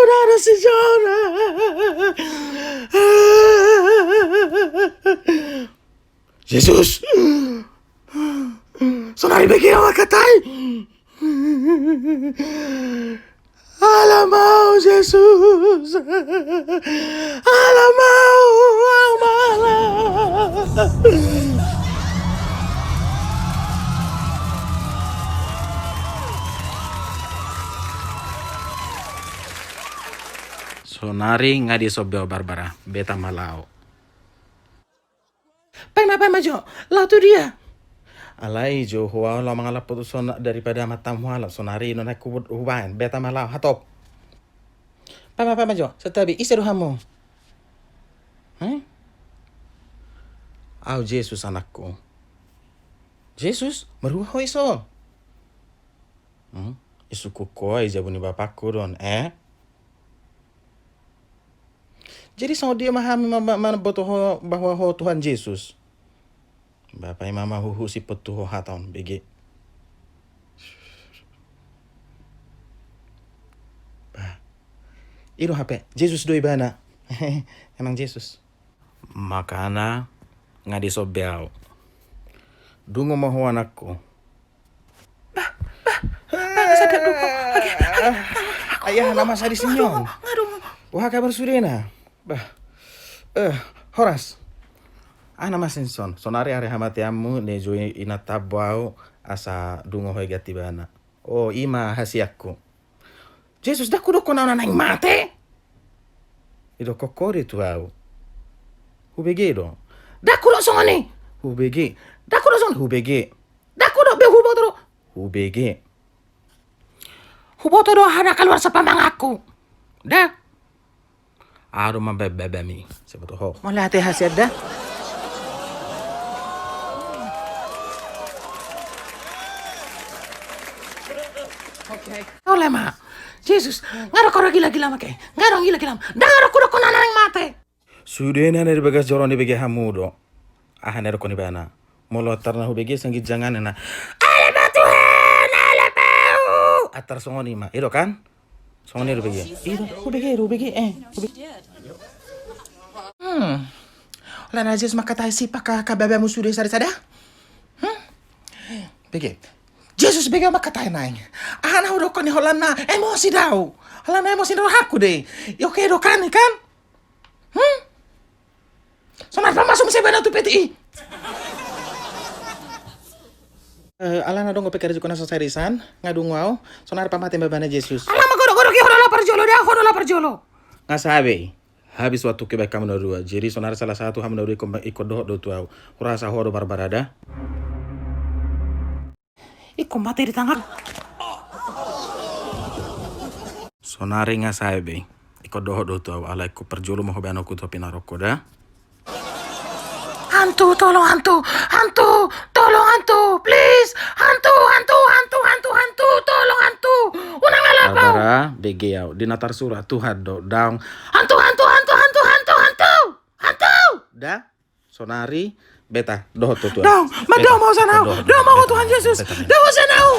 saudara-saudara. Yesus, sonari bagi awak katai. Alamau Jesus, alamau amala. Sonari ngadi sobeo Barbara, beta malau. Pai majo, lau tu dia. Alai jo huwa la mangalap putuson daripada matam huala sonari nona kubut hubain beta malau hatop. Pai majo, setabi iseru hamu. Au Jesus anakku. Jesus, meruho iso. Isu kukoi jabuni bapakku don, Jadi sama dia memahami mana betul bahwa Tuhan Yesus. Bapak mama huhu si petuh haton BG. Bah. Iro HP. Yesus doi bana. Emang Yesus. Makana ngadi sobeau. Dungo mahu anakku. Bah, sadar dulu. Ayah nama saya di sinyon. Wah kabar surena. Bah. Horas. Nama Sinson, sonari hari hamatiamu ne joi ina tabau asa dungo hoi gati bana. Oh ima hasiakku. Jesus dah kudo kona nang mate. Ido kokori tu au. Hubege do. Dah kudo songani. Hubege. Dah kudo song hubege. Dah kudo be hubotoro. Hubege. Hubotoro hana keluar sepamang aku. Dah. Aru mabebe mi. Sebetul ho. Mau latih hasiat dah. Oleh ma, Jesus, ngaro koro gila-gila make, ngaro gila-gila, ngaro kudo kona nang mate. Sudena dari bagas joron di bagi hamudo, nero koni bana, molo tarna hubegi sanggit jangan na, ale Tuhan, ale pau, atar songoni ma, ido kan, songoni hubegi, ido hubegi, Oleh na Jesus makatai si paka kabebe musude sada, begi. Jesus bega makatai naing. Ana udah koni holana emosi daw. Holana emosi daw haku deh. Yo kedo kan. Sonar pamasuk mesti bana tu PTI. Alana dong gope kerja kona soserisan ngadung wow. Sonar pamate babana Jesus. Alama goro ki hodola parjolo. Ngasabe. Habis waktu kebek kamu dua. Jadi sonar salah satu kamu dua ikut do tuau. Kurasa hodo barbarada. Iko mati di tangan. Sonari nga sabi. Iko doho tu alay ko perjolo mo hobano ko to pinaroko da. Hantu, tolong hantu. Tolong hantu, please. Hantu, tolong hantu. Unang lalapaw. Barbara, begeyaw. Dinatar surah Tuhan do daong. Hantu. Da, sonari. Beta, doho tu Tuhan. Dong, madong mau sanau. Dong mau Tuhan Yesus. Dong sanau.